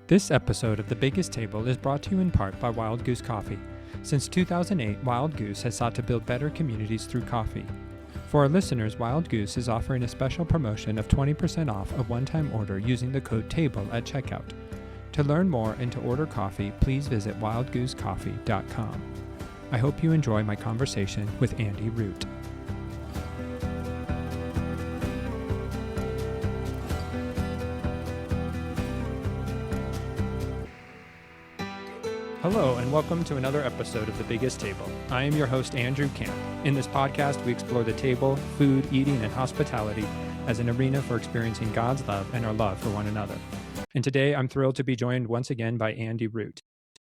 This episode of The Biggest Table is brought to you in part by Wild Goose Coffee. Since 2008, Wild Goose has sought to build better communities through coffee. For our listeners, Wild Goose is offering a special promotion of 20% off a one-time order using the code TABLE at checkout. To learn more and to order coffee, please visit wildgoosecoffee.com. I hope you enjoy my conversation with Andy Root. Hello, and welcome to another episode of The Biggest Table. I am your host, Andrew Camp. In this podcast, we explore the table, food, eating, and hospitality as an arena for experiencing God's love and our love for one another. And today, I'm thrilled to be joined once again by Andy Root.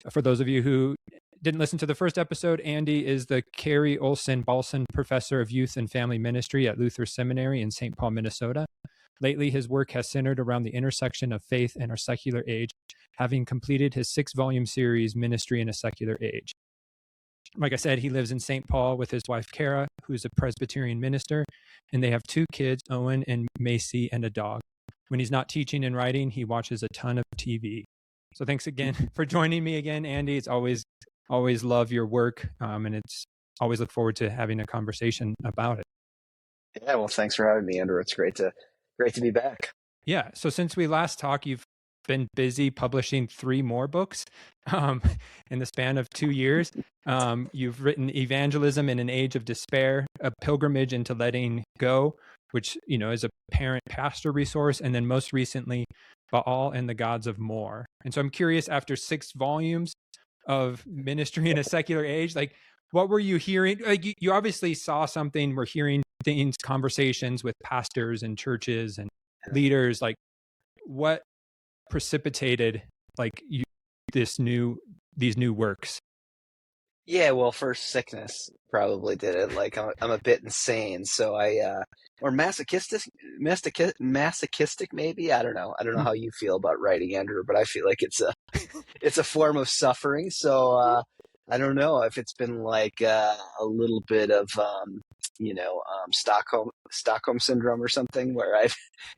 For those of you who didn't listen to the first episode, Andy is the Carrie, Olson, Baalson Professor of Youth and Family Ministry at Luther Seminary in St. Paul, Minnesota. Lately, his work has centered around the intersection of faith and our secular age, having completed his 6-volume series, Ministry in a Secular Age. Like I said, he lives in St. Paul with his wife, Carrie, who's a Presbyterian minister, and they have 2 kids, Owen and Maisy, and a dog. When he's not teaching and writing, he watches a ton of TV. So thanks again for joining me again, Andy. It's always love your work, and it's always look forward to having a conversation about it. Yeah, well, thanks for having me, Andrew. It's great to be back. Yeah. So since we last talked, you've been busy publishing 3 more books in the span of 2 years. You've written Evangelism in an Age of Despair, A Pilgrimage into Letting Go, which, is a parent-pastor resource, and then most recently, Baal and the Gods of More. And so I'm curious, after 6 volumes of Ministry in a Secular Age, like, what were you hearing? Like, you obviously saw something, we're hearing things, conversations with pastors and churches and leaders, like, what precipitated these new works? Yeah, well, first, sickness probably did it. Like, I'm a bit insane, so or masochistic maybe. I don't know how you feel about writing, Andrew, but I feel like it's a form of suffering. So I don't know if it's been like a little bit of Stockholm syndrome or something, where I've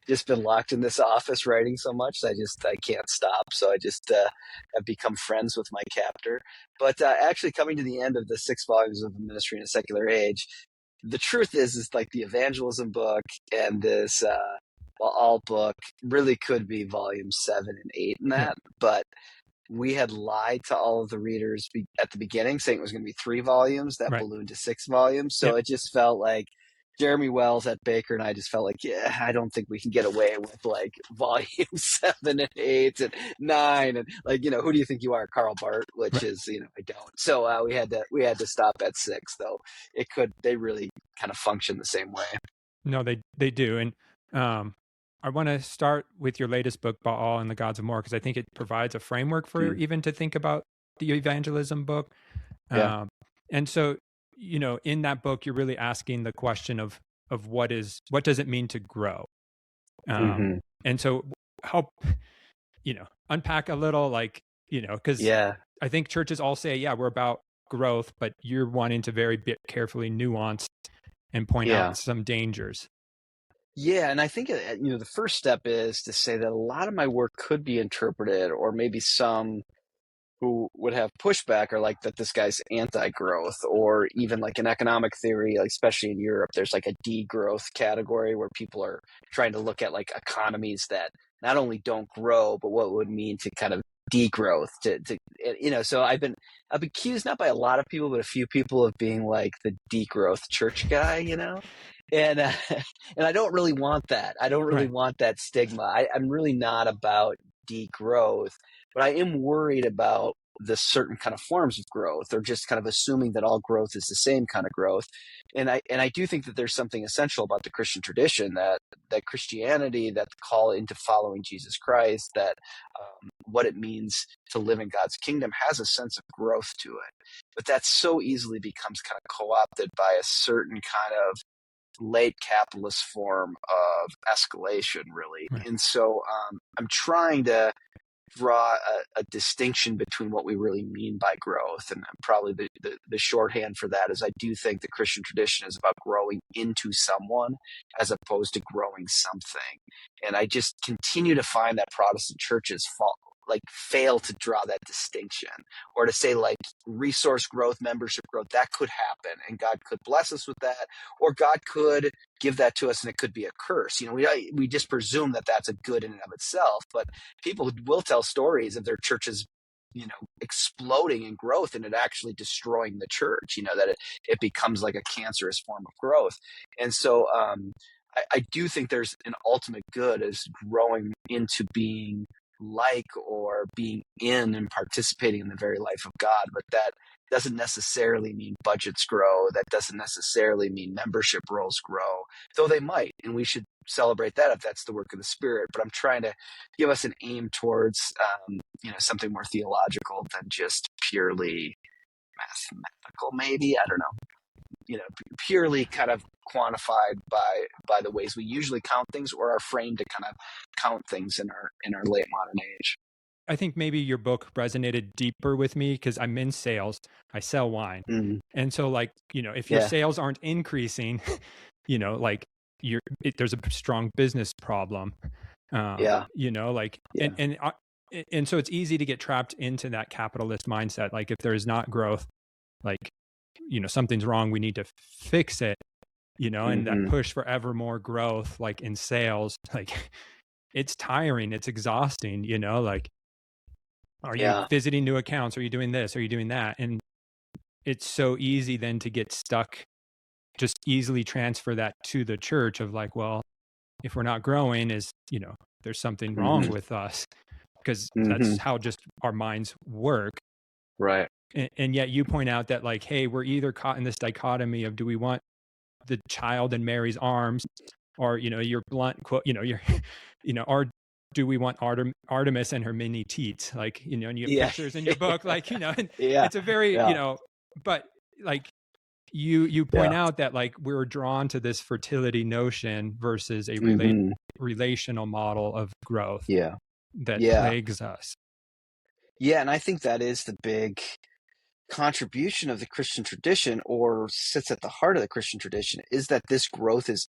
just been locked in this office writing so much I can't stop. So I just have become friends with my captor. But actually, coming to the end of the 6 volumes of Ministry in a Secular Age, the truth is like the evangelism book and this Baal book really could be volumes 7 and 8 in that, but we had lied to all of the readers at the beginning, saying it was going to be 3 volumes. That ballooned to 6 volumes. So It just felt like Jeremy Wells at Baker and I just felt like, I don't think we can get away with like volume 7 and 8 and 9 and who do you think you are, Karl Barth? Which is I don't. So we had to stop at 6, though. They really kind of function the same way. No, they do, and I want to start with your latest book, Baal and the Gods of More, because I think it provides a framework for even to think about the evangelism book. And so, in that book, you're really asking the question of what does it mean to grow? And so help, unpack a little, because I think churches all say, we're about growth, but you're wanting to very carefully nuance and point out some dangers. Yeah, and I think the first step is to say that a lot of my work could be interpreted, or maybe some who would have pushback are like that this guy's anti-growth, or even like in economic theory, like especially in Europe, there's like a degrowth category where people are trying to look at like economies that not only don't grow, but what it would mean to kind of degrowth so I've been accused, not by a lot of people, but a few people, of being like the degrowth church guy, and I don't really want that. I don't really want that stigma. I'm really not about degrowth, but I am worried about the certain kind of forms of growth, or just kind of assuming that all growth is the same kind of growth. And I do think that there's something essential about the Christian tradition, that Christianity, that the call into following Jesus Christ, that what it means to live in God's kingdom has a sense of growth to it. But that so easily becomes kind of co-opted by a certain kind of late capitalist form of escalation, really. And so I'm trying to draw a distinction between what we really mean by growth. And probably the shorthand for that is I do think the Christian tradition is about growing into someone as opposed to growing something. And I just continue to find that Protestant churches like fail to draw that distinction, or to say like resource growth, membership growth, that could happen and God could bless us with that, or God could give that to us and it could be a curse. We just presume that that's a good in and of itself, but people will tell stories of their churches, exploding in growth and it actually destroying the church, that it becomes like a cancerous form of growth. And so I do think there's an ultimate good as growing into being like or being in and participating in the very life of God. But that doesn't necessarily mean budgets grow. That doesn't necessarily mean membership rolls grow, though they might. And we should celebrate that if that's the work of the Spirit. But I'm trying to give us an aim towards, something more theological than just purely mathematical, maybe. I don't know. Purely kind of quantified by the ways we usually count things, or are framed to kind of count things in our late modern age. I think maybe your book resonated deeper with me because I'm in sales. I sell wine. Mm-hmm. And so if your sales aren't increasing, there's a strong business problem. And so it's easy to get trapped into that capitalist mindset. Like if there's not growth, something's wrong, we need to fix it, and that push for ever more growth, like in sales, like it's tiring, it's exhausting, are you visiting new accounts? Are you doing this? Are you doing that? And it's so easy then to get stuck, just easily transfer that to the church of like, well, if we're not growing, there's something wrong with us, because that's how just our minds work. Right. And yet you point out that like, hey, we're either caught in this dichotomy of, do we want the child in Mary's arms, or, your blunt quote, or do we want Artemis and her mini teats? Like, and you have pictures in your book, like, and it's a very, but like you point out that like we're drawn to this fertility notion versus a relational model of growth that plagues us. Yeah. And I think that is the big contribution of the Christian tradition, or sits at the heart of the Christian tradition, is that this growth is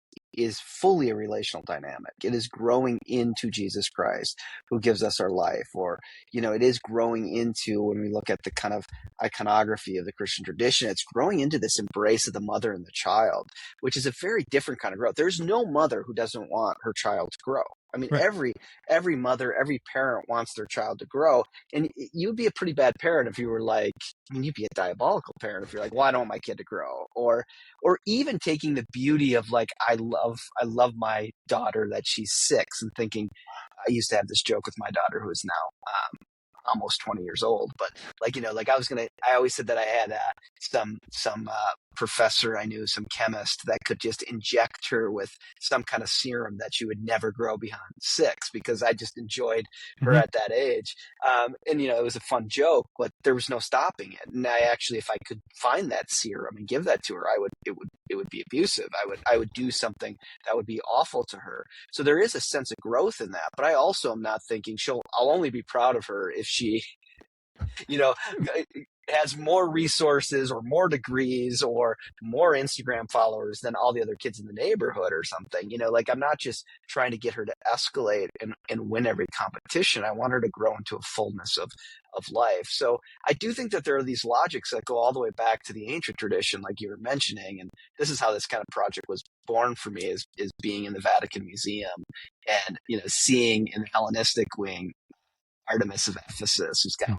fully a relational dynamic. It is growing into Jesus Christ, who gives us our life, or it is growing into, when we look at the kind of iconography of the Christian tradition, it's growing into this embrace of the mother and the child, which is a very different kind of growth. There's no mother who doesn't want her child to grow. I mean, right. every mother, every parent wants their child to grow. And you'd be a pretty bad parent if you were like, you'd be a diabolical parent if you're like, well, I don't want my kid to grow. Or even taking the beauty of like, I love my daughter that she's 6, and thinking, I used to have this joke with my daughter, who is now almost 20 years old, but I always said that I had some professor I knew, some chemist, that could just inject her with some kind of serum that she would never grow beyond 6, because I just enjoyed her at that age. And it was a fun joke, but there was no stopping it. And I actually, if I could find that serum and give that to her, it would be abusive. I would do something that would be awful to her. So there is a sense of growth in that, but I also am not thinking I'll only be proud of her if she, has more resources or more degrees or more Instagram followers than all the other kids in the neighborhood or something. Like, I'm not just trying to get her to escalate and win every competition. I want her to grow into a fullness of life. So I do think that there are these logics that go all the way back to the ancient tradition, like you were mentioning. And this is how this kind of project was born for me, is being in the Vatican Museum and, seeing in the Hellenistic wing Artemis of Ephesus, who's got,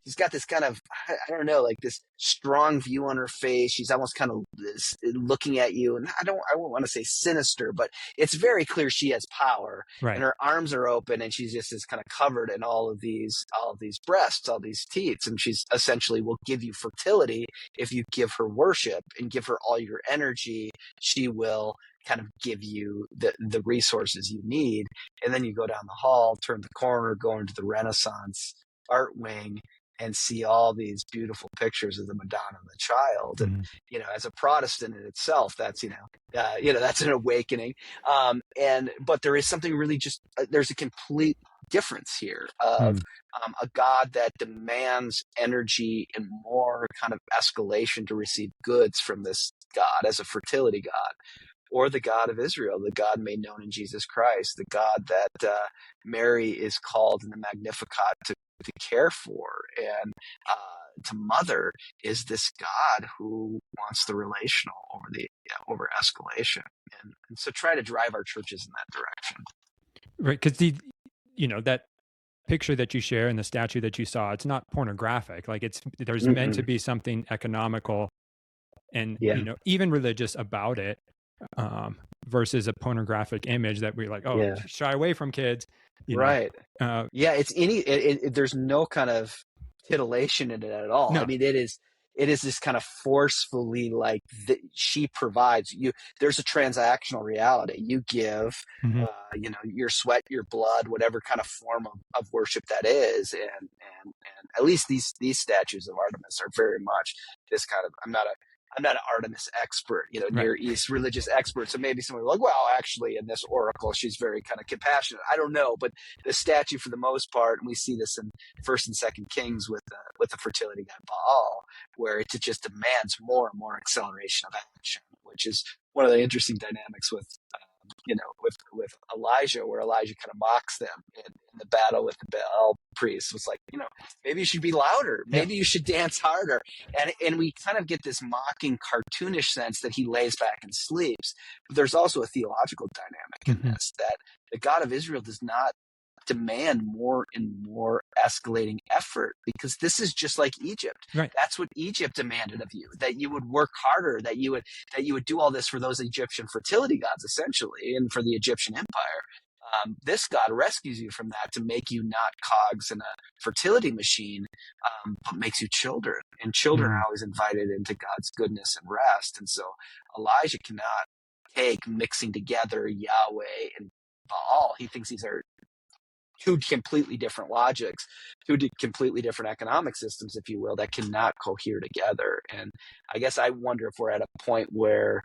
she's got this kind of, I don't know, like this strong view on her face. She's almost kind of looking at you. And I won't want to say sinister, but it's very clear she has power. Right. And her arms are open, and she's just is kind of covered in all of these breasts, all these teats. And she's essentially will give you fertility if you give her worship and give her all your energy. She will kind of give you the resources you need. And then you go down the hall, turn the corner, go into the Renaissance art wing, and see all these beautiful pictures of the Madonna and the Child. And, as a Protestant in itself, that's, that's an awakening. But there is something really there's a complete difference here of a God that demands energy and more kind of escalation to receive goods from this God as a fertility God, or the God of Israel, the God made known in Jesus Christ, the God that Mary is called in the Magnificat to care for and to mother, is this God who wants the relational over escalation, and so try to drive our churches in that direction. Right, because that picture that you share and the statue that you saw, it's not pornographic. Like there's meant to be something economical and even religious about it, versus a pornographic image that we're like, shy away from kids. Right. There's no kind of titillation in it at all. No. I mean, it is this kind of forcefully, like, she provides you. There's a transactional reality. You give, your sweat, your blood, whatever kind of form of worship that is, and at least these statues of Artemis are very much this kind of. I'm not an Artemis expert, Near East religious expert. So maybe someone will be like, well, actually, in this oracle, she's very kind of compassionate. I don't know, but the statue, for the most part, and we see this in First and Second Kings with the fertility god Baal, where it just demands more and more acceleration of action, which is one of the interesting dynamics with Elijah, where Elijah kind of mocks them in the battle with the Baal priests. It's like, maybe you should be louder. Maybe you should dance harder. And we kind of get this mocking, cartoonish sense that he lays back and sleeps. But there's also a theological dynamic in this, that the God of Israel does not demand more and more escalating effort, because this is just like Egypt. Right. That's what Egypt demanded of you, that you would work harder, that you would do all this for those Egyptian fertility gods, essentially, and for the Egyptian empire. This God rescues you from that to make you not cogs in a fertility machine, but makes you children. And children are always invited into God's goodness and rest. And so Elijah cannot take mixing together Yahweh and Baal. He thinks these are two completely different logics, two completely different economic systems, if you will, that cannot cohere together. And I guess I wonder if we're at a point where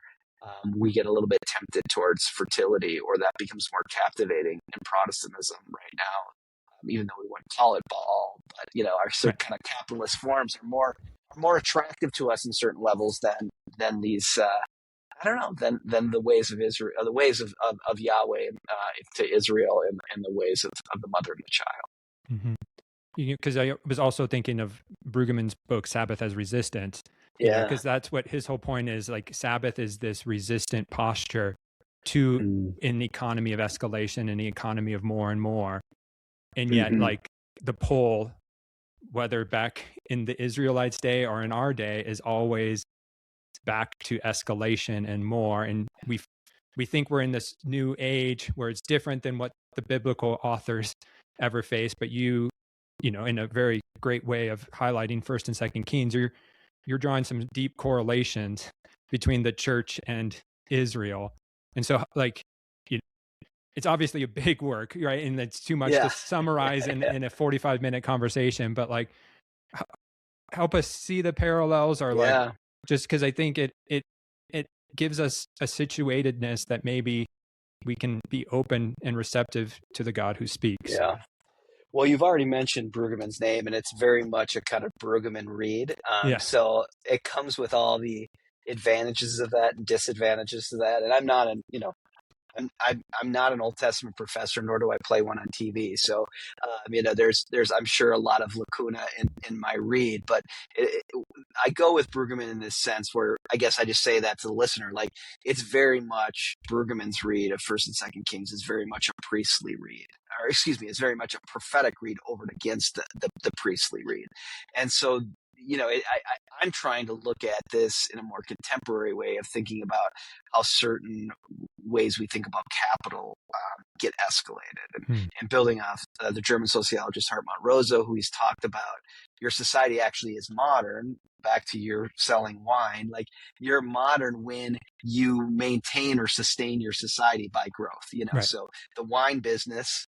we get a little bit tempted towards fertility, or that becomes more captivating in Protestantism right now, even though we wouldn't call it Baal. But our certain kind of capitalist forms are more attractive to us in certain levels than these. I don't know, than the ways of Israel, the ways of Yahweh to Israel, and the ways of the mother and the child. Because I was also thinking of Brueggemann's book, Sabbath as Resistance. Because that's what his whole point is. Like, Sabbath is this resistant posture to an economy of escalation and the economy of more and more. And yet, like, the pull, whether back in the Israelites' day or in our day, is always back to escalation and more. And we think we're in this new age where it's different than what the biblical authors ever faced. But you in a very great way of highlighting First and Second Kings, you're drawing some deep correlations between the church and Israel. And so, like, it's obviously a big work, right? And it's too much to summarize in a 45-minute conversation, but like, help us see the parallels, or like, just because I think it gives us a situatedness that maybe we can be open and receptive to the God who speaks. Yeah. Well, you've already mentioned Brueggemann's name, and it's very much a kind of Brueggemann read. So it comes with all the advantages of that and disadvantages of that. And I'm not I'm not an Old Testament professor, nor do I play one on TV. So, there's I'm sure a lot of lacuna in my read, but I go with Brueggemann in this sense where I guess I just say that to the listener. Like, it's very much Brueggemann's read of First and Second Kings is very much a priestly read, or excuse me, it's very much a prophetic read over and against the priestly read. And so, I'm trying to look at this in a more contemporary way of thinking about how certain ways we think about capital get escalated, and building off the German sociologist Hartmut Rosa, who he's talked about, your society actually is modern. Back to your selling wine, like, you're modern when you maintain or sustain your society by growth. So the wine business,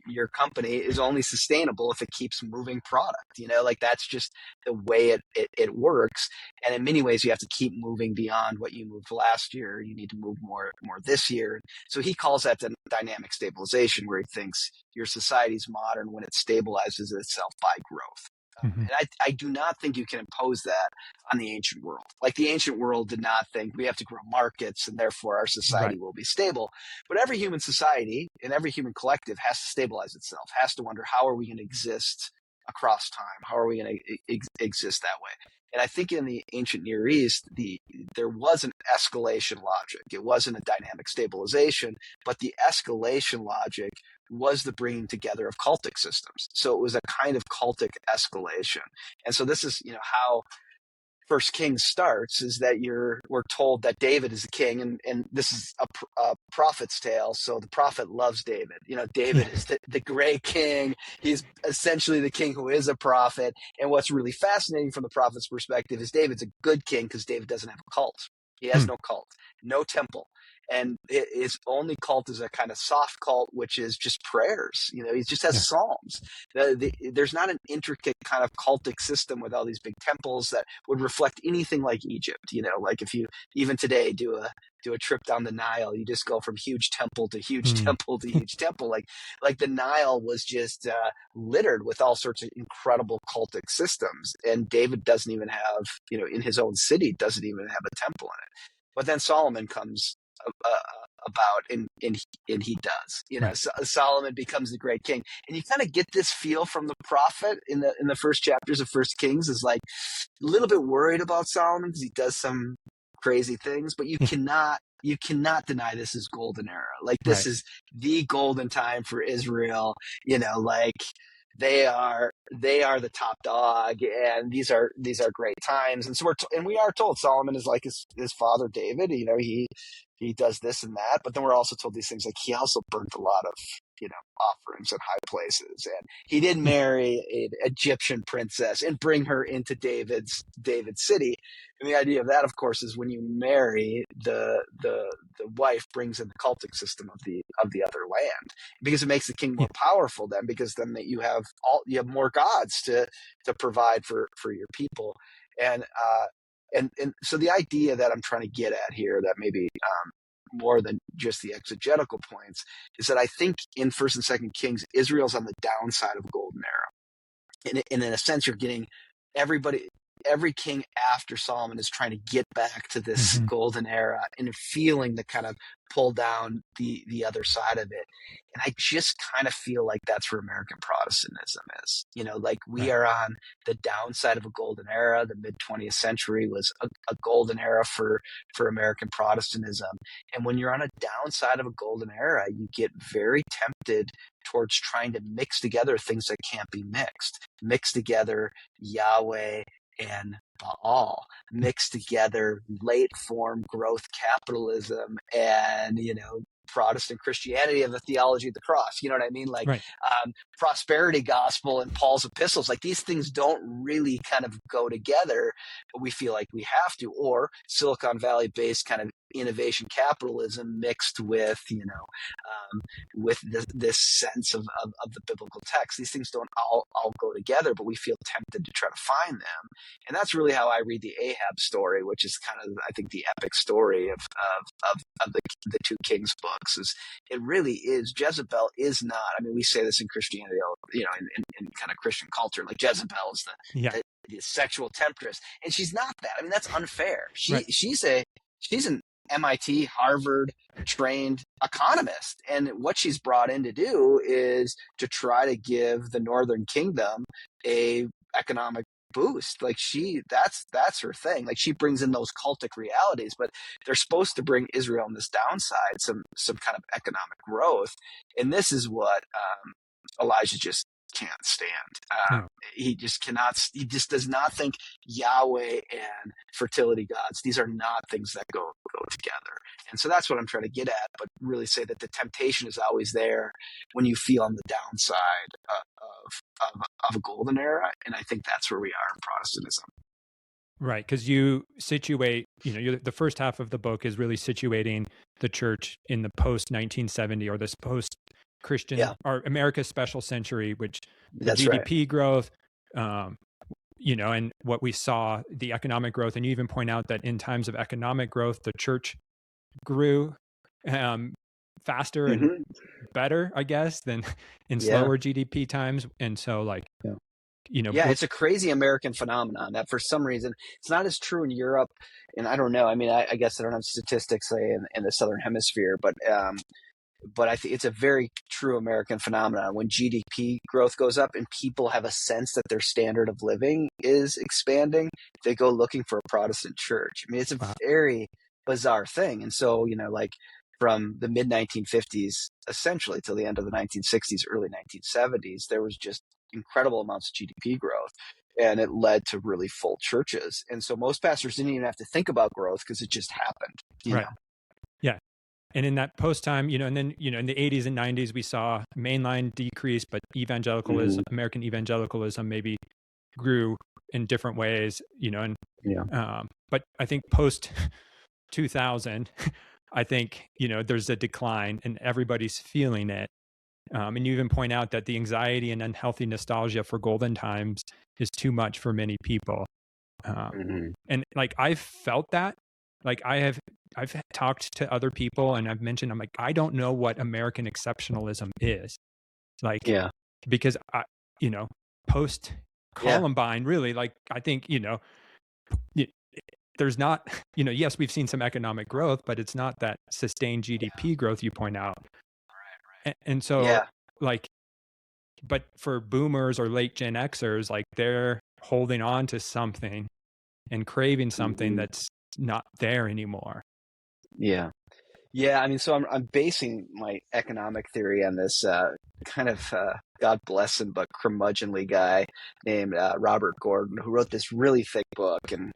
your company, is only sustainable if it keeps moving product. Like, that's just the way it works. And in many ways, you have to keep moving beyond what you moved last year. You need to move more this year. So he calls that the dynamic stabilization, where he thinks your society's modern when it stabilizes itself by growth. Mm-hmm. And I do not think you can impose that on the ancient world. Like the ancient world did not think we have to grow markets and therefore our society Right. will be stable. But every human society and every human collective has to stabilize itself, has to wonder, how are we going to exist across time? How are we going to exist that way? And I think in the ancient Near East, there was an escalation logic. It wasn't a dynamic stabilization, but the escalation logic was the bringing together of cultic systems. So it was a kind of cultic escalation. And so this is, how First Kings starts, is that we're told that David is the king, and this is a prophet's tale. So the prophet loves David. David is the great king. He's essentially the king who is a prophet. And what's really fascinating from the prophet's perspective is David's a good king because David doesn't have a cult. He has no cult, no temple. And his only cult is a kind of soft cult, which is just prayers. He just has psalms. There's not an intricate kind of cultic system with all these big temples that would reflect anything like Egypt. Like if you even today do a trip down the Nile, you just go from huge temple to huge temple to huge temple. Like the Nile was just littered with all sorts of incredible cultic systems. And David doesn't even have, in his own city, doesn't even have a temple in it. But then Solomon comes about, and he does. Right. Solomon becomes the great king, and you kind of get this feel from the prophet in the first chapters of First Kings, is like a little bit worried about Solomon because he does some crazy things, but you cannot deny this is golden era. Like this is the golden time for Israel. Like they are the top dog, and these are great times. And so we are told Solomon is like his father David. He does this and that, but then we're also told these things like he also burnt a lot of offerings in high places, and he did marry an Egyptian princess and bring her into David's city. And the idea of that, of course, is when you marry, the wife brings in the cultic system of the other land, because it makes the king more powerful then, because then you have more gods to provide for your people. And so the idea that I'm trying to get at here, that maybe more than just the exegetical points, is that I think in First and Second Kings, Israel's on the downside of a golden era. And in a sense, you're getting every king after Solomon is trying to get back to this golden era and feeling the kind of pull down the other side of it. And I just kind of feel like that's where American Protestantism is. Like we are on the downside of a golden era. The mid 20th century was a golden era for American Protestantism. And when you're on a downside of a golden era, you get very tempted towards trying to mix together things that can't be mixed. Mix together Yahweh and Baal, mixed together late form growth capitalism and Protestant Christianity of the theology of the cross. You know what I mean? Like prosperity gospel and Paul's epistles. Like these things don't really kind of go together, but we feel like we have to. Or Silicon Valley based kind of innovation capitalism mixed with with this sense of the biblical text. These things don't all go together, but we feel tempted to try to find them. And that's really how I read the Ahab story, which is kind of, I think, the epic story of the two Kings books. Is it really is, Jezebel is not, I mean, we say this in Christianity, in kind of Christian culture, like Jezebel is the sexual temptress, and she's not that. I mean, that's unfair. She's an MIT, Harvard trained economist. And what she's brought in to do is to try to give the Northern Kingdom a economic boost. Like that's her thing. Like she brings in those cultic realities, but they're supposed to bring Israel on this downside, some kind of economic growth. And this is what Elijah just can't stand. He just cannot. He just does not think Yahweh and fertility gods, these are not things that go together. And so that's what I'm trying to get at, but really say that the temptation is always there when you feel on the downside of a golden era. And I think that's where we are in Protestantism. Right, because you situate, the first half of the book is really situating the church in the post 1970 or this post Christian or America's special century, which the GDP growth, and what we saw, the economic growth. And you even point out that in times of economic growth, the church grew faster and better, I guess, than in slower GDP times. And so Yeah, it's a crazy American phenomenon that for some reason it's not as true in Europe. And I don't know. I mean, I guess I don't have statistics, say, in the Southern Hemisphere, but I think it's a very true American phenomenon when GDP growth goes up and people have a sense that their standard of living is expanding, they go looking for a Protestant church. I mean, it's a very bizarre thing. And so, like from the mid 1950s, essentially till the end of the 1960s, early 1970s, there was just incredible amounts of GDP growth. And it led to really full churches. And so most pastors didn't even have to think about growth because it just happened, you know? Yeah. And in that post time, and then, in the 80s and 90s, we saw mainline decrease, but evangelicalism, American evangelicalism maybe grew in different ways, and, but I think post 2000, I think, there's a decline and everybody's feeling it. And you even point out that the anxiety and unhealthy nostalgia for golden times is too much for many people. And like, I've felt that. Like I've talked to other people and I've mentioned, I'm like, I don't know what American exceptionalism is. Like, because post Columbine, really, like, I think, there's not, yes, we've seen some economic growth, but it's not that sustained GDP growth you point out. And so like, but for boomers or late Gen Xers, like they're holding on to something and craving something that's not there anymore. Yeah, I mean, so I'm basing my economic theory on this kind of God bless him, but curmudgeonly guy named Robert Gordon, who wrote this really thick book. And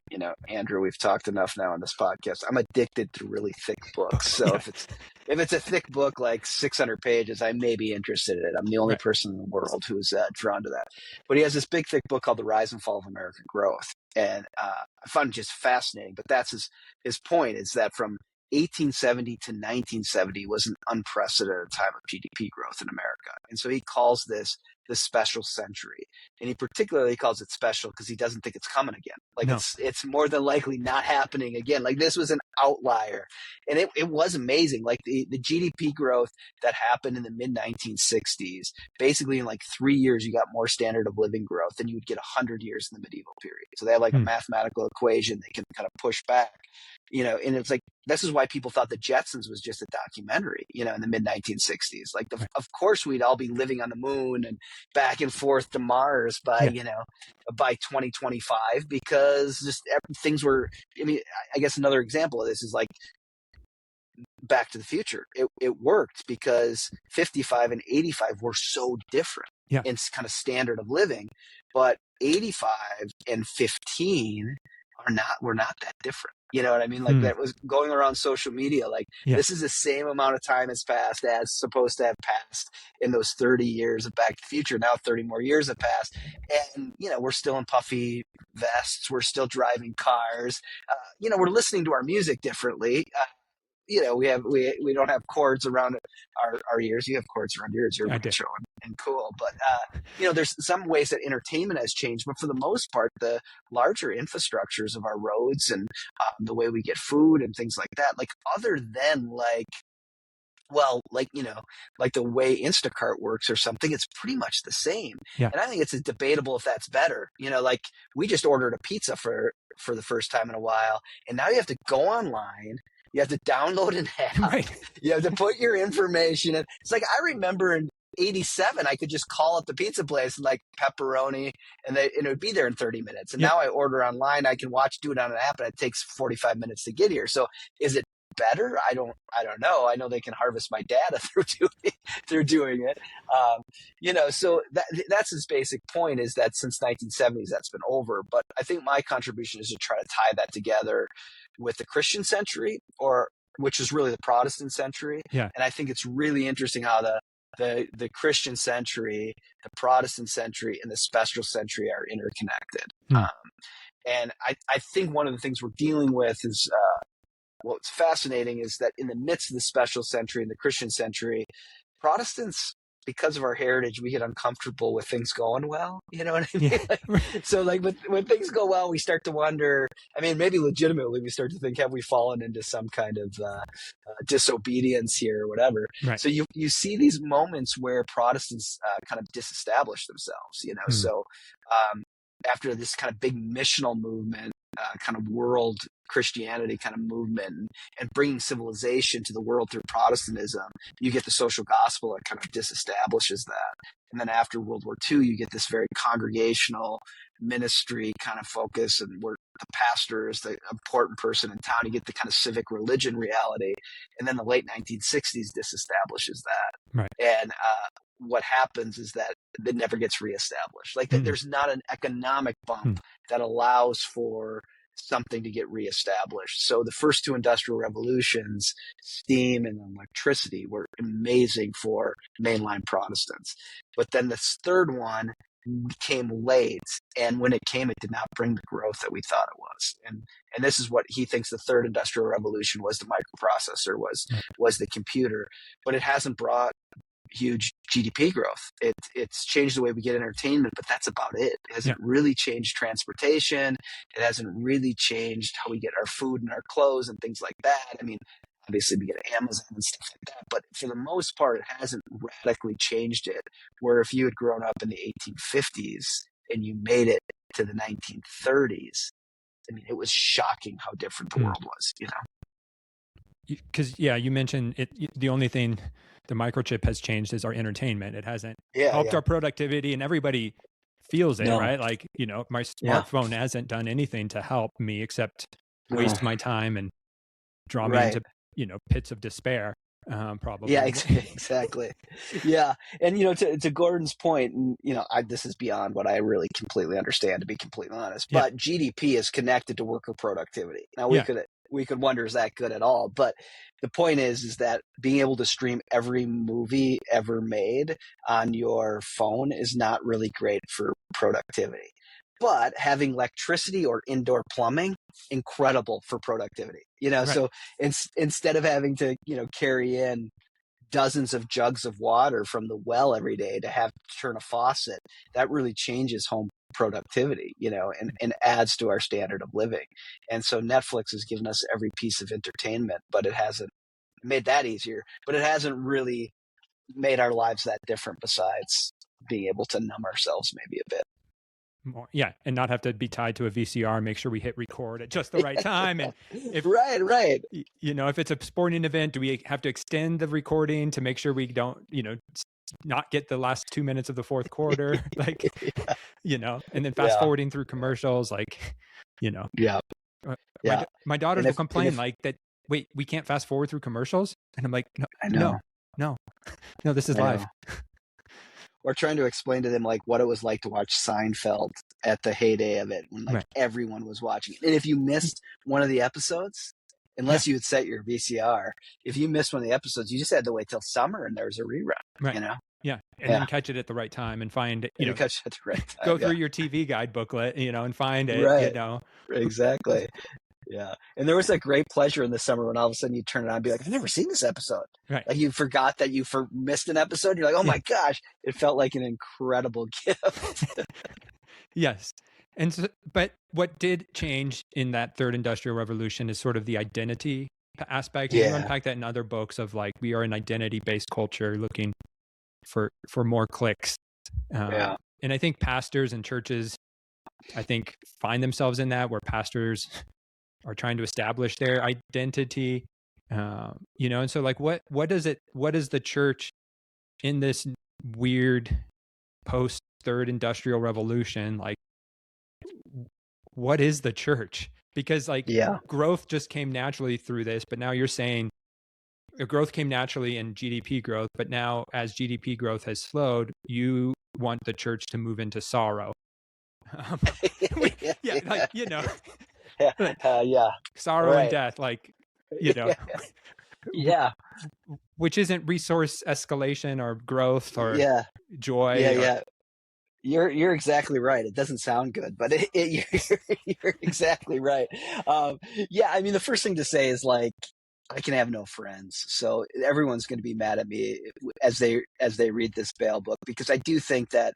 Andrew, we've talked enough now on this podcast. I'm addicted to really thick books. So if it's a thick book like 600 pages, I may be interested in it. I'm the only person in the world who's drawn to that. But he has this big thick book called The Rise and Fall of American Growth, and I find it just fascinating. But that's his point, is that from 1870 to 1970 was an unprecedented time of GDP growth in America. And so he calls this the special century. And he particularly calls it special because he doesn't think it's coming again. Like it's more than likely not happening again. Like this was an outlier. And it was amazing. Like the GDP growth that happened in the mid 1960s, basically in like 3 years, you got more standard of living growth than you would get 100 years in the medieval period. So they have like a mathematical equation they can kind of push back. And it's like, this is why people thought the Jetsons was just a documentary, in the mid 1960s. Like, of course, we'd all be living on the moon and back and forth to Mars by 2025, because just things were, I mean, I guess another example of this is like Back to the Future. It worked because 55 and 85 were so different in kind of standard of living, but 85 and 15 were not that different. You know what I mean? Like that was going around social media. Like this is the same amount of time has passed as supposed to have passed in those 30 years of Back to the Future. Now 30 more years have passed, and we're still in puffy vests. We're still driving cars. We're listening to our music differently. We don't have cords around our ears. You have cords around your ears. You're retro and cool. But there's some ways that entertainment has changed. But for the most part, the larger infrastructures of our roads and the way we get food and things like that, like other than like the way Instacart works or something, it's pretty much the same. Yeah. And I think it's debatable if that's better. Like we just ordered a pizza for the first time in a while, and now you have to go online. You have to download an app. Right. You have to put your information in. It's like, I remember in 87, I could just call up the pizza place and like pepperoni, and it would be there in 30 minutes. And now I order online. I can do it on an app, and it takes 45 minutes to get here. So is it better? I don't know. I know they can harvest my data through doing it. So that's his basic point, is that since 1970s, that's been over. But I think my contribution is to try to tie that together with the Christian century, which is really the Protestant century. Yeah. And I think it's really interesting how the Christian century, the Protestant century, and the special century are interconnected. And I think one of the things we're dealing with is what's fascinating is that in the midst of the special century and the Christian century, Protestants because of our heritage, we get uncomfortable with things going well. You know what I mean? Yeah. So like when things go well, we start to wonder, I mean, maybe legitimately we start to think, have we fallen into some kind of disobedience here or whatever? Right. So you see these moments where Protestants kind of disestablish themselves, you know? So after this kind of big missional movement, kind of world Christianity kind of movement and bringing civilization to the world through Protestantism, you get the social gospel that kind of disestablishes that. And then after World War II, you get this very congregational ministry kind of focus, and where the pastor is the important person in town. You get the kind of civic religion reality. And then the late 1960s disestablishes that. Right. And what happens is that it never gets reestablished. Like there's not an economic bump that allows for something to get reestablished. So the first two industrial revolutions, steam and electricity, were amazing for mainline Protestants. But then this third one came late, and when it came, it did not bring the growth that we thought it was. And this is what he thinks the third industrial revolution was: the microprocessor, was the computer. But it hasn't brought huge GDP growth. It's changed the way we get entertainment, but that's about it. It hasn't really changed transportation. It hasn't really changed how we get our food and our clothes and things like that. I mean, obviously we get Amazon and stuff like that, but for the most part, it hasn't radically changed it. Where if you had grown up in the 1850s and you made it to the 1930s, I mean, it was shocking how different the world was, you know? Because, you mentioned it. The only thing the microchip has changed is our entertainment. It hasn't helped our productivity, and everybody feels it, right? Like, you know, my smartphone hasn't done anything to help me except waste my time and draw me into, you know, pits of despair, probably. Yeah, exactly. Yeah. And, you know, to Gordon's point, and, you know, this is beyond what I really completely understand, to be completely honest, but GDP is connected to worker productivity. Now we could wonder, is that good at all? But the point is that being able to stream every movie ever made on your phone is not really great for productivity. But having electricity or indoor plumbing, incredible for productivity. You know, so instead of having to, you know, carry in dozens of jugs of water from the well every day to have to turn a faucet, that really changes home productivity, you know, and adds to our standard of living. And so Netflix has given us every piece of entertainment, but it hasn't made that easier, but it hasn't really made our lives that different, besides being able to numb ourselves maybe a bit. More, and not have to be tied to a VCR, make sure we hit record at just the right time. And if right, you know, if it's a sporting event, do we have to extend the recording to make sure we don't, you know, not get the last 2 minutes of the fourth quarter, like, you know, and then fast forwarding through commercials, like, you know, my daughters will complain like that. Wait, we can't fast forward through commercials, and I'm like, no, this is live. Or trying to explain to them like what it was like to watch Seinfeld at the heyday of it, when like everyone was watching it. And if you missed one of the episodes, unless you had set your VCR, if you missed one of the episodes, you just had to wait till summer and there was a rerun, you know? Yeah. And then catch it at the right time and find, you know, catch it at the right time, go through your TV guide booklet, you know, and find it, you know. Exactly. Yeah. And there was a great pleasure in the summer when all of a sudden you turn it on and be like, I've never seen this episode. Right. Like you forgot that you missed an episode. You're like, oh my gosh, it felt like an incredible gift. Yes. And so, but what did change in that third industrial revolution is sort of the identity aspect. You unpack that in other books of like, we are an identity-based culture looking for more clicks. And I think pastors and churches, I think, find themselves in that, where pastors are trying to establish their identity, you know. And so like, what is the church in this weird post third industrial revolution? Like, what is the church? Because like growth just came naturally through this, but now you're saying growth came naturally in GDP growth, but now as GDP growth has slowed, you want the church to move into sorrow. Like, you know, sorrow and death, like, you know, which isn't resource escalation or growth or joy. You're exactly right. It doesn't sound good, but you're exactly right. I mean, the first thing to say is like, I can have no friends. So everyone's going to be mad at me as they read this Bale book, because I do think that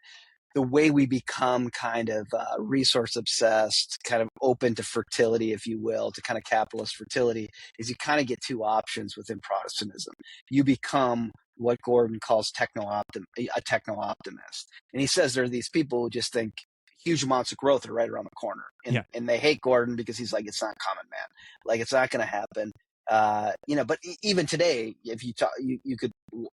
the way we become kind of resource obsessed, kind of open to fertility, if you will, to kind of capitalist fertility, is you kind of get two options within Protestantism. You become what Gordon calls a techno-optimist. And he says there are these people who just think huge amounts of growth are right around the corner. Yeah. And they hate Gordon because he's like, it's not common, man. Like, it's not going to happen. But even today, if you talk, you could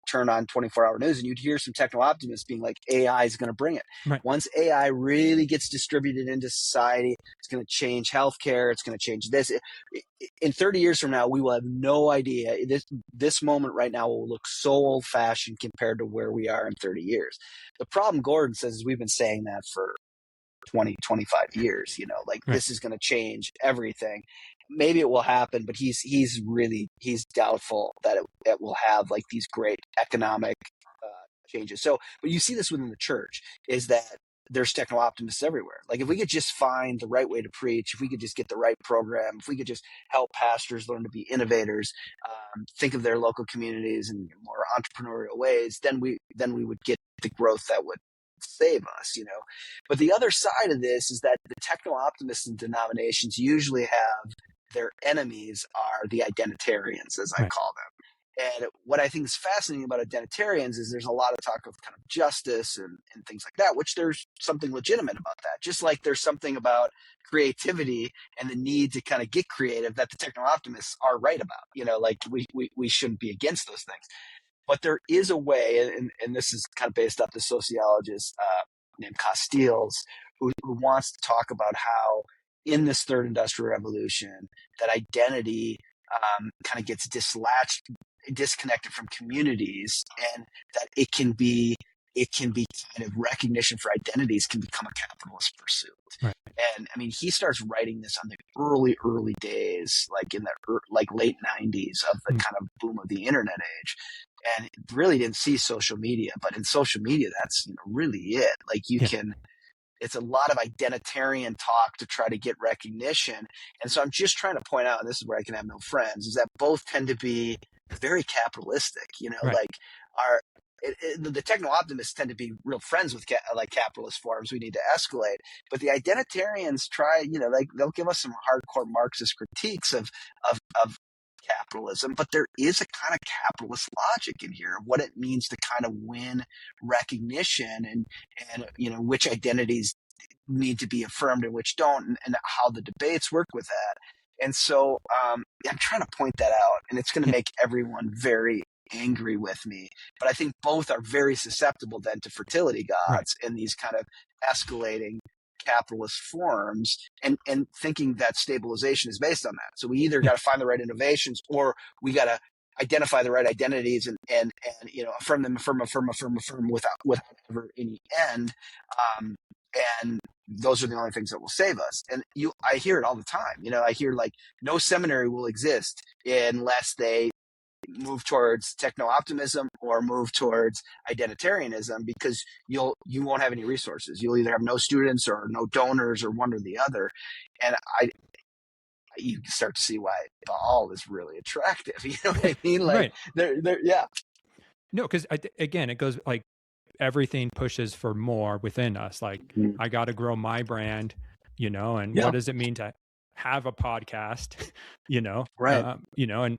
turn on 24-hour news and you'd hear some techno optimists being like, AI is going to bring it. Right. Once AI really gets distributed into society, it's going to change healthcare. It's going to change this. In 30 years from now, we will have no idea. This moment right now will look so old fashioned compared to where we are in 30 years. The problem, Gordon says, is we've been saying that for 20, 25 years, like Right. this is going to change everything. Maybe it will happen, but he's doubtful that it will have like these great economic changes. So, but you see this within the church, is that there's techno optimists everywhere. Like, if we could just find the right way to preach, if we could just get the right program, if we could just help pastors learn to be innovators, think of their local communities in more entrepreneurial ways, then we would get the growth that would save us. But the other side of this is that the techno optimists and denominations usually have their enemies are the identitarians, as I Right. call them. And what I think is fascinating about identitarians is there's a lot of talk of kind of justice and things like that, which there's something legitimate about that. Just like there's something about creativity and the need to kind of get creative that the techno optimists are right about. Like we shouldn't be against those things. But there is a way, and this is kind of based off the sociologist named Castiles, who wants to talk about how in this third industrial revolution, that identity kind of gets disconnected from communities, and that it can be kind of recognition for identities can become a capitalist pursuit. Right. And I mean, he starts writing this on the early days, like in the late 90s of the kind of boom of the internet age. And really didn't see social media, but in social media, that's really it. Like it's a lot of identitarian talk to try to get recognition. And so I'm just trying to point out, and this is where I can have no friends, is that both tend to be very capitalistic, Right. like the techno optimists tend to be real friends with like capitalist forms. We need to escalate, but the identitarians try, like they'll give us some hardcore Marxist critiques of capitalism, but there is a kind of capitalist logic in here of what it means to kind of win recognition, and which identities need to be affirmed and which don't, and how the debates work with that. And so I'm trying to point that out, and it's going to Yeah. make everyone very angry with me. But I think both are very susceptible then to fertility gods and these kind of escalating capitalist forms, and thinking that stabilization is based on that. So we either got to find the right innovations, or we got to identify the right identities and affirm them, affirm without ever any end. And those are the only things that will save us. And I hear it all the time. I hear like no seminary will exist unless they move towards techno-optimism or move towards identitarianism, because you won't have any resources. You'll either have no students or no donors, or one or the other. And you start to see why Baal is really attractive. You know what I mean? Like, Right. Yeah. No, because again, it goes like everything pushes for more within us. Like, I got to grow my brand, and what does it mean to have a podcast, Right. and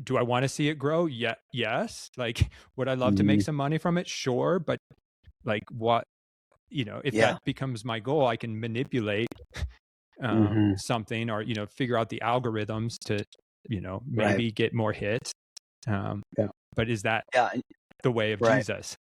do I want to see it grow? Yeah. Yes. Like, would I love to make some money from it? Sure. But like, what, if that becomes my goal, I can manipulate something, or, figure out the algorithms to, maybe get more hits. But is that the way of Jesus?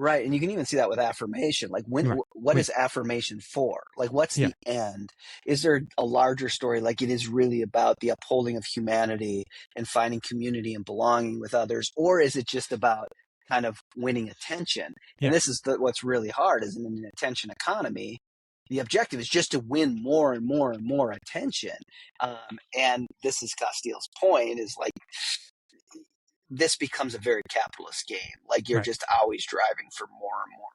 Right. And you can even see that with affirmation. Like, what is affirmation for? Like, what's the end? Is there a larger story? Like, it is really about the upholding of humanity and finding community and belonging with others? Or is it just about kind of winning attention? And this is what's really hard, is in an attention economy, the objective is just to win more and more and more attention. And this is Castile's point, is like, this becomes a very capitalist game. Like, you're just always driving for more and more.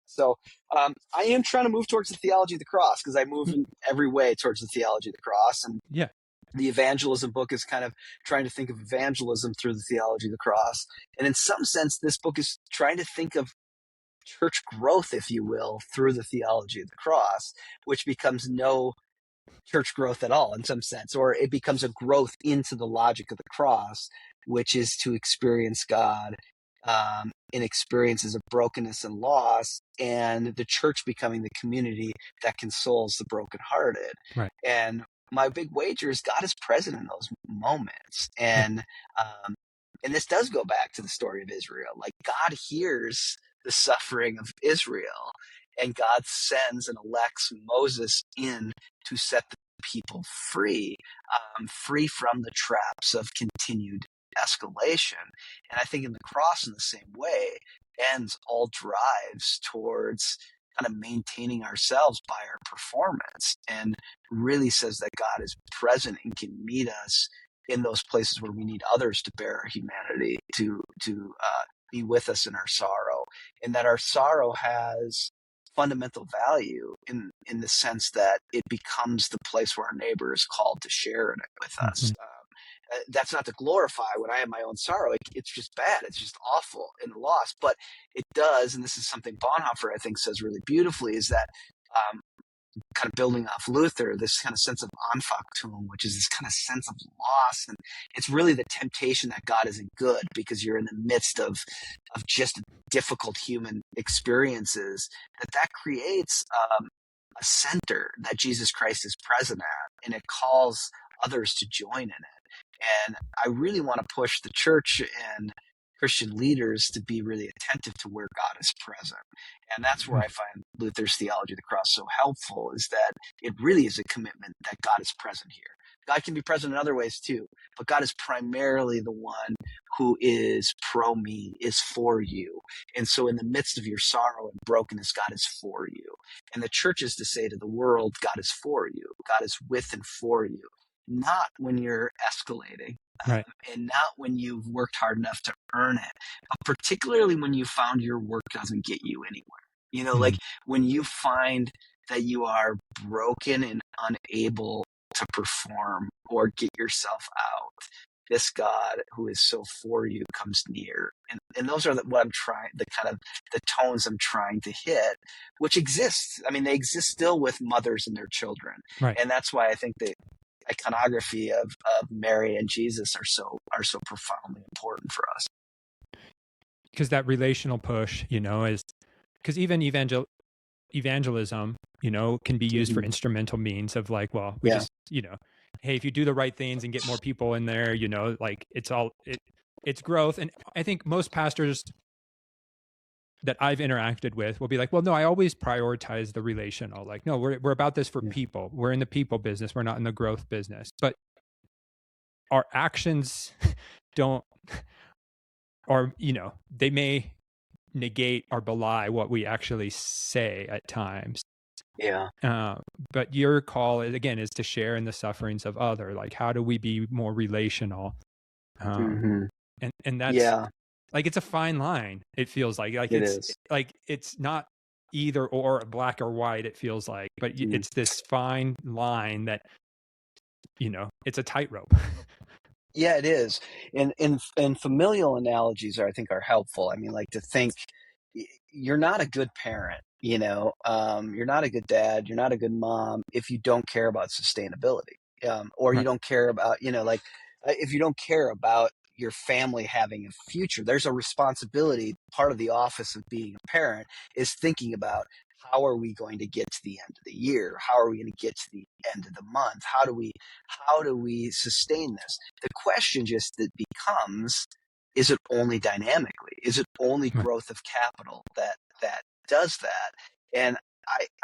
So I am trying to move towards the theology of the cross, because I move in every way towards the theology of the cross. And The evangelism book is kind of trying to think of evangelism through the theology of the cross. And in some sense, this book is trying to think of church growth, if you will, through the theology of the cross, which becomes no church growth at all in some sense, or it becomes a growth into the logic of the cross, which is to experience God in experiences of brokenness and loss, and the church becoming the community that consoles the brokenhearted. Right. And my big wager is God is present in those moments. Yeah. And this does go back to the story of Israel. Like, God hears the suffering of Israel, and God sends and elects Moses in to set the people free, free from the traps of continued escalation. And I think in the cross, in the same way, ends all drives towards kind of maintaining ourselves by our performance, and really says that God is present and can meet us in those places where we need others to bear our humanity, to be with us in our sorrow, and that our sorrow has fundamental value in the sense that it becomes the place where our neighbor is called to share in it with us. That's not to glorify when I have my own sorrow. It's just bad. It's just awful and loss. But it does, and this is something Bonhoeffer, I think, says really beautifully, is that kind of building off Luther, this kind of sense of Anfachtung, which is this kind of sense of loss. And it's really the temptation that God isn't good because you're in the midst of just difficult human experiences, that creates a center that Jesus Christ is present at, and it calls others to join in it. And I really want to push the church and Christian leaders to be really attentive to where God is present. And that's where I find Luther's theology of the cross so helpful, is that it really is a commitment that God is present here. God can be present in other ways too, but God is primarily the one who is pro me, is for you. And so in the midst of your sorrow and brokenness, God is for you. And the church is to say to the world, God is for you. God is with and for you, not when you're escalating, Right. and not when you've worked hard enough to earn it, but particularly when you found your work doesn't get you anywhere. Like when you find that you are broken and unable to perform or get yourself out, this God who is so for you comes near. And those are what I'm trying, the kind of the tones I'm trying to hit, which exists. I mean, they exist still with mothers and their children. Right. And that's why I think the iconography of Mary and Jesus are so profoundly important for us. Because that relational push, is because even evangelism, can be used for instrumental means of like, well, we just, hey, if you do the right things and get more people in there, like it's growth. And I think most pastors that I've interacted with will be like, well, no, I always prioritize the relational. Like, no, we're about this for people. We're in the people business. We're not in the growth business. But our actions don't, or, they may negate or belie what we actually say at times. Yeah. But your call is to share in the sufferings of other. Like, how do we be more relational? And that's like, it's a fine line. It feels like it's like, it's not either or black or white. It feels like, but it's this fine line that, it's a tightrope. Yeah, it is. And familial analogies I think are helpful. I mean, like, to think you're not a good parent, you're not a good dad, you're not a good mom if you don't care about sustainability, or you don't care about, if you don't care about your family having a future. There's a responsibility. Part of the office of being a parent is thinking about, how are we going to get to the end of the year? How are we going to get to the end of the month? How do we sustain this? The question just that becomes, is it only dynamically? Is it only growth of capital that does that? And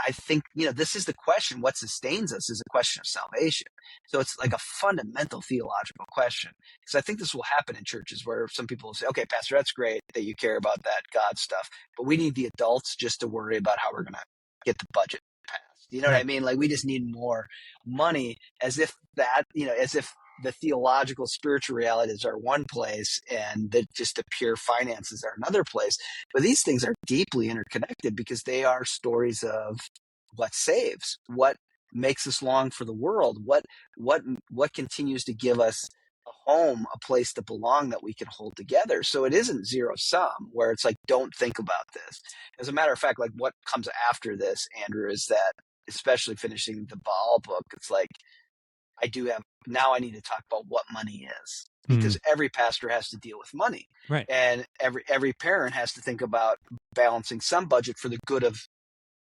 I think, this is the question. What sustains us is a question of salvation. So it's like a fundamental theological question, because I think this will happen in churches where some people will say, okay, Pastor, that's great that you care about that God stuff, but we need the adults just to worry about how we're going to get the budget passed. You know what I mean? Like, we just need more money, as if that, as if the theological spiritual realities are one place and that just the pure finances are another place. But these things are deeply interconnected, because they are stories of what saves, what makes us long for the world? What continues to give us a home, a place to belong that we can hold together? So it isn't zero sum where it's like, don't think about this. As a matter of fact, like what comes after this, Andrew, is that, especially finishing the Baal book, it's like, now I need to talk about what money is, because every pastor has to deal with money. Right. And every parent has to think about balancing some budget for the good of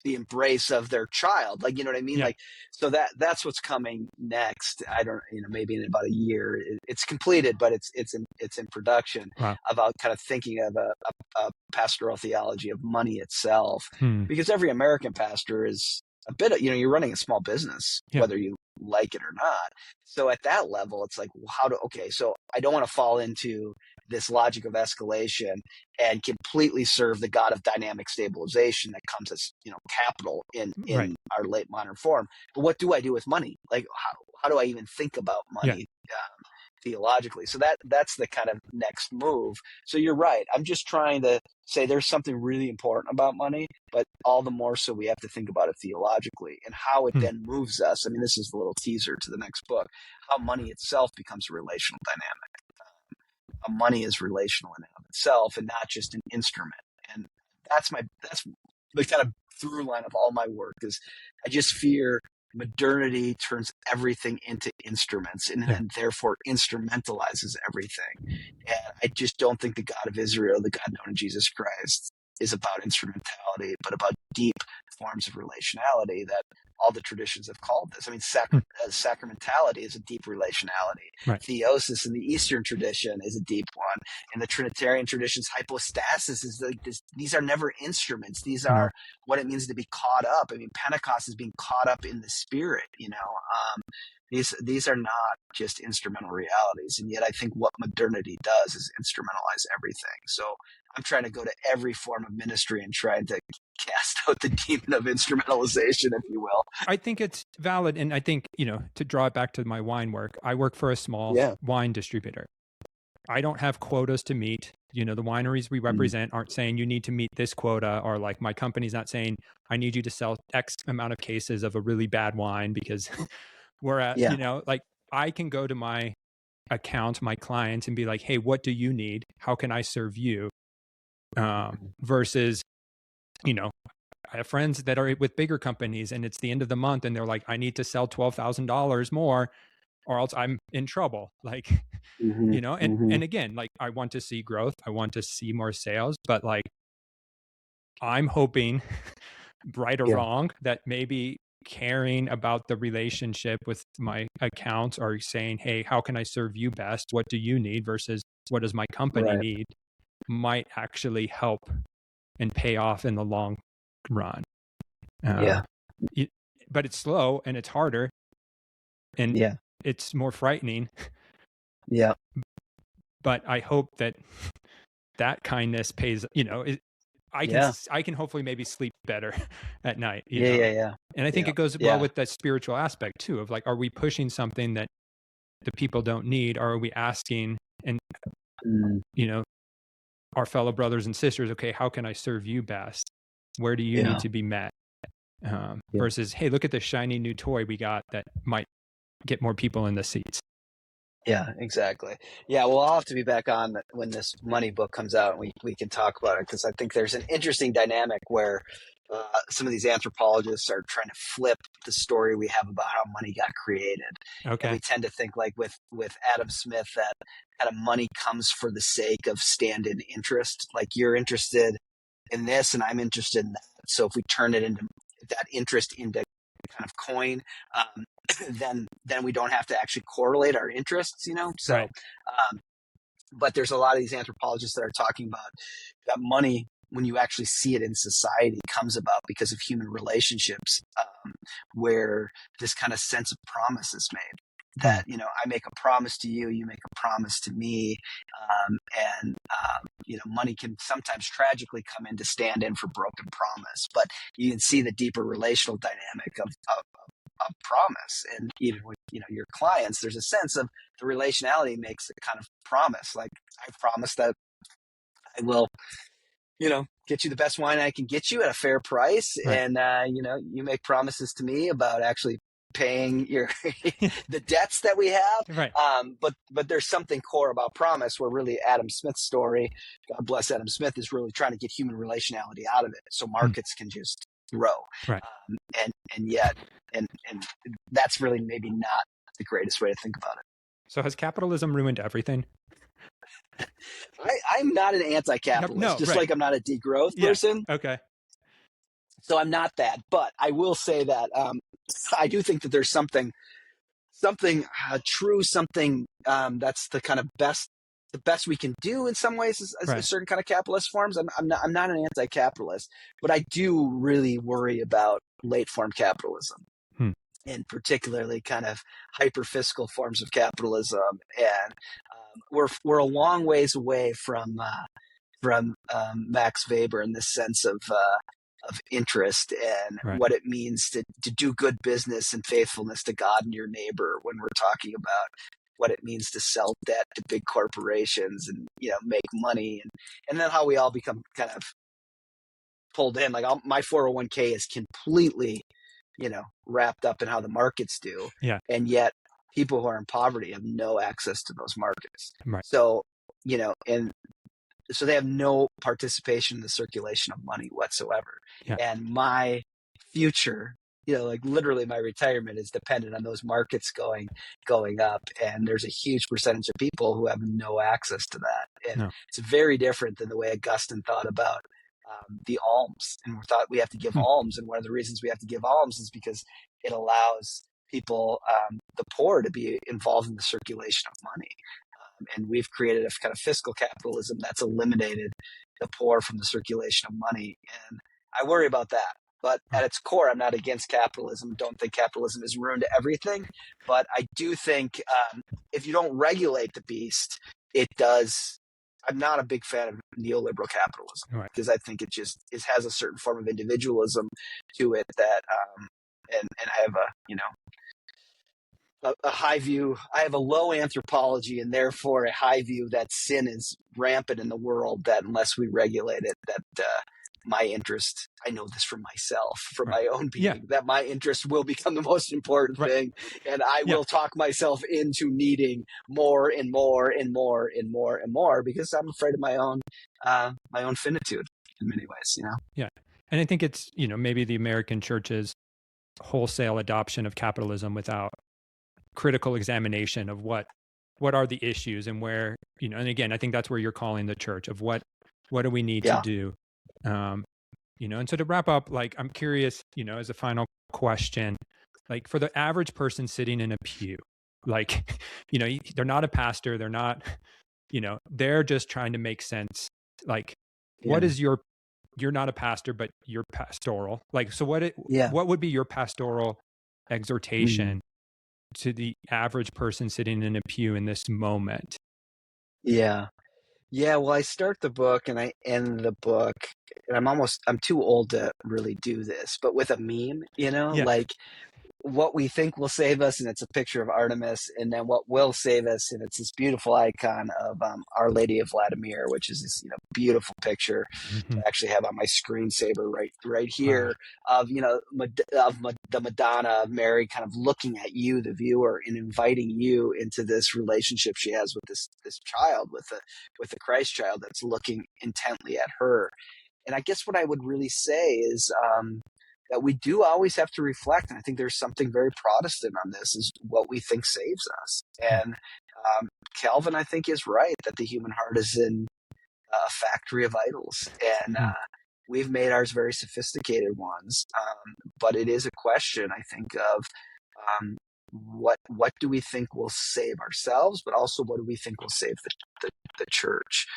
the embrace of their child. Like, you know what I mean? Yeah. Like, so that's what's coming next. I don't, maybe in about a year it's completed, but it's in production. Wow. About kind of thinking of a pastoral theology of money itself, because every American pastor is a bit of, you're running a small business, whether you like it or not. So at that level, it's like, so I don't want to fall into this logic of escalation and completely serve the God of dynamic stabilization that comes as, capital in our late modern form. But what do I do with money? Like, how do I even think about money theologically? So that's the kind of next move. So you're right. I'm just trying to say there's something really important about money, but all the more so we have to think about it theologically and how it then moves us. I mean, this is the little teaser to the next book, how money itself becomes a relational dynamic. Money is relational in and of itself and not just an instrument. And that's the kind of through line of all my work, is I just fear modernity turns everything into instruments and then therefore instrumentalizes everything. And I just don't think the God of Israel, the God known in Jesus Christ, is about instrumentality, but about deep forms of relationality that all the traditions have called this. I mean, sacramentality is a deep relationality. Right. Theosis in the Eastern tradition is a deep one. In the Trinitarian traditions, hypostasis is like this. These are never instruments. These are what it means to be caught up. I mean, Pentecost is being caught up in the Spirit. These are not just instrumental realities. And yet I think what modernity does is instrumentalize everything. So I'm trying to go to every form of ministry and trying to cast out the demon of instrumentalization, if you will. I think it's valid. And I think, to draw it back to my wine work, I work for a small wine distributor. I don't have quotas to meet. The wineries we represent aren't saying you need to meet this quota, or like my company's not saying I need you to sell X amount of cases of a really bad wine because we're at, like I can go to my account, my clients, and be like, hey, what do you need? How can I serve you? Versus, I have friends that are with bigger companies and it's the end of the month and they're like, I need to sell $12,000 more or else I'm in trouble. Like, and again, like I want to see growth. I want to see more sales, but like, I'm hoping right or wrong that maybe caring about the relationship with my accounts or saying, hey, how can I serve you best? What do you need versus what does my company need might actually help and pay off in the long run. But it's slow and it's harder and it's more frightening. Yeah. But I hope that kindness pays, I can hopefully maybe sleep better at night. You know? And I think it goes well with that spiritual aspect too, of like, are we pushing something that the people don't need? Or are we asking and, our fellow brothers and sisters, okay, how can I serve you best? Where do you need to be met? Versus, hey, look at this shiny new toy we got that might get more people in the seats. Yeah, exactly. Yeah, well, I'll have to be back on when this money book comes out and we can talk about it, because I think there's an interesting dynamic where some of these anthropologists are trying to flip the story we have about how money got created. Okay. And we tend to think like with Adam Smith that kind of money comes for the sake of stand-in interest. Like you're interested in this and I'm interested in that. So if we turn it into that interest into kind of coin, then we don't have to actually correlate our interests, So, but there's a lot of these anthropologists that are talking about that money, when you actually see it in society, comes about because of human relationships, where this kind of sense of promise is made. That, I make a promise to you, you make a promise to me. Money can sometimes tragically come in to stand in for broken promise, but you can see the deeper relational dynamic of promise. And even with, your clients, there's a sense of the relationality makes a kind of promise. Like I promise that I will, get you the best wine I can get you at a fair price. Right. And, you make promises to me about actually paying your the debts that we have. Right. But there's something core about promise where really Adam Smith's story, God bless Adam Smith, is really trying to get human relationality out of it so markets can just grow. Right. And yet that's really maybe not the greatest way to think about it. So has capitalism ruined everything? I'm not an anti-capitalist, just right. like I'm not a degrowth person. Okay. So I'm not that, but I will say that I do think that there's something true, something that's the best we can do in some ways is a certain kind of capitalist forms. I'm not an anti-capitalist, but I do really worry about late form capitalism. And particularly kind of hyper-fiscal forms of capitalism. And we're a long ways away from Max Weber in the sense of interest and what it means to do good business and faithfulness to God and your neighbor when we're talking about what it means to sell debt to big corporations and, make money. And then how we all become kind of pulled in. Like my 401k is completely wrapped up in how the markets do. Yeah. And yet people who are in poverty have no access to those markets. Right. So, and so they have no participation in the circulation of money whatsoever. Yeah. And my future, like literally my retirement is dependent on those markets going up. And there's a huge percentage of people who have no access to that. And it's very different than the way Augustine thought about the alms, and we thought we have to give alms. And one of the reasons we have to give alms is because it allows people, the poor, to be involved in the circulation of money. And we've created a kind of fiscal capitalism that's eliminated the poor from the circulation of money. And I worry about that. But at its core, I'm not against capitalism. Don't think capitalism has ruined everything. But I do think if you don't regulate the beast, it does. I'm not a big fan of neoliberal capitalism because I think it has a certain form of individualism to it that, and I have a high view. I have a low anthropology and therefore a high view that sin is rampant in the world, that unless we regulate it, that my interest, I know this from myself, from my own being, that my interest will become the most important thing. And I will talk myself into needing more and more and more and more and more because I'm afraid of my own finitude in many ways, Yeah. And I think it's, maybe the American church's wholesale adoption of capitalism without critical examination of what are the issues and where, and again, I think that's where you're calling the church of what do we need to do. And so to wrap up, like, I'm curious, as a final question, like for the average person sitting in a pew, like, they're not a pastor, they're not, they're just trying to make sense. Like, what is you're not a pastor, but you're pastoral. Like, so what would be your pastoral exhortation to the average person sitting in a pew in this moment? Yeah, well, I start the book and I end the book, and I'm too old to really do this, but with a meme, like what we think will save us, and it's a picture of Artemis, and then what will save us, and it's this beautiful icon of Our Lady of Vladimir, which is this beautiful picture I actually have on my screensaver right here of the Madonna of Mary kind of looking at you, the viewer, and inviting you into this relationship she has with this child, with the Christ child that's looking intently at her. And I guess what I would really say is that we do always have to reflect. And I think there's something very Protestant on this, is what we think saves us. And Calvin, I think, is right that the human heart is in a factory of idols. And we've made ours very sophisticated ones. But it is a question, I think, of what do we think will save ourselves, but also what do we think will save the church?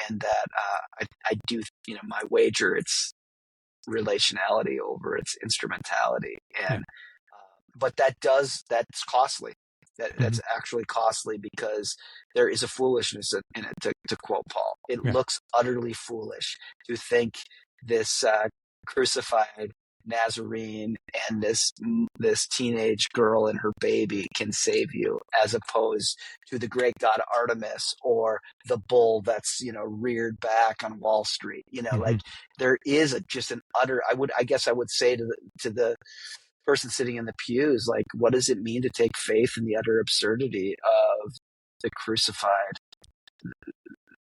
And that I do, my wager, it's relationality over its instrumentality. And but that's costly. That's actually costly, because there is a foolishness in it, to quote Paul. It looks utterly foolish to think this crucified Nazarene and this teenage girl and her baby can save you, as opposed to the great god Artemis or the bull that's reared back on Wall Street. Like there is just an utter. I guess I would say to the person sitting in the pews, like, what does it mean to take faith in the utter absurdity of the crucified,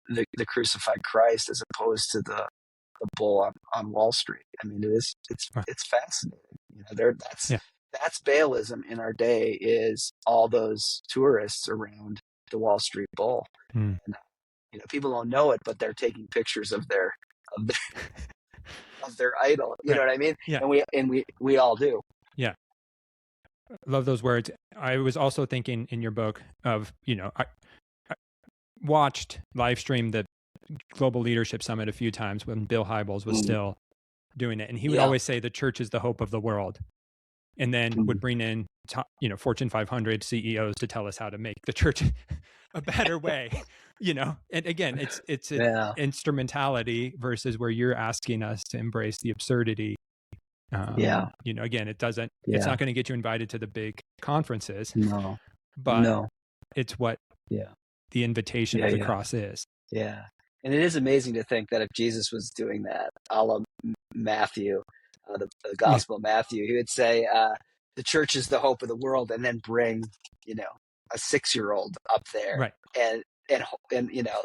the crucified Christ, as opposed to the bull on Wall Street? I mean, it's fascinating. Yeah. That's Baalism in our day, is all those tourists around the Wall Street bull. Mm. And, people don't know it, but they're taking pictures of their of their idol. You know what I mean? Yeah. And we all do. Yeah. Love those words. I was also thinking in your book of, I watched live stream the Global Leadership Summit a few times when Bill Hybels was still doing it. And he would always say the church is the hope of the world. And then would bring in, Fortune 500 CEOs to tell us how to make the church a better way, and again, it's an instrumentality versus where you're asking us to embrace the absurdity. Again, it's not going to get you invited to the big conferences, but it's what the invitation of the cross is. Yeah. And it is amazing to think that if Jesus was doing that, a la Matthew, the Gospel of Matthew, he would say, the church is the hope of the world, and then bring, a 6-year-old up there and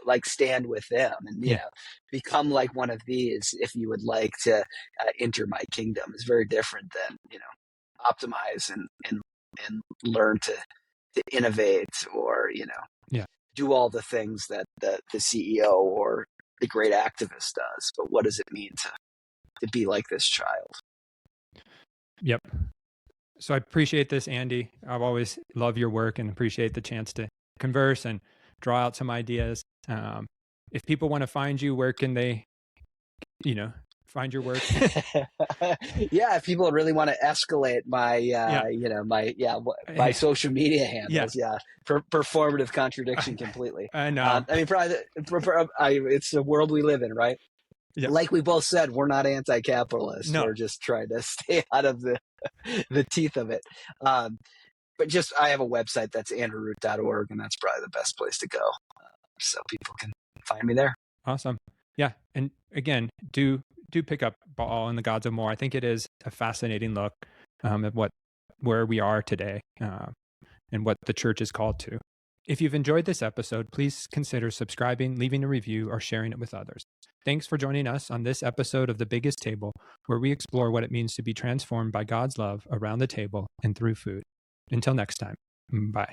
like stand with them and, become like one of these if you would like to enter my kingdom. Is very different than, optimize and learn to innovate or, do all the things that the CEO or the great activist does. But what does it mean to be like this child? Yep. So I appreciate this, Andy. I've always loved your work and appreciate the chance to converse and draw out some ideas. If people want to find you, where can they, find your work? If people really want to escalate my, my social media handles, performative contradiction completely. I know. It's the world we live in, right? Yep. Like we both said, we're not anti-capitalist. No. We're just trying to stay out of the teeth of it. But I have a website that's andrewroot.org, and that's probably the best place to go. So people can find me there. Awesome. Yeah. And again, do pick up Baal and the Gods of More. I think it is a fascinating look at where we are today and what the church is called to. If you've enjoyed this episode, please consider subscribing, leaving a review, or sharing it with others. Thanks for joining us on this episode of The Biggest Table, where we explore what it means to be transformed by God's love around the table and through food. Until next time, bye.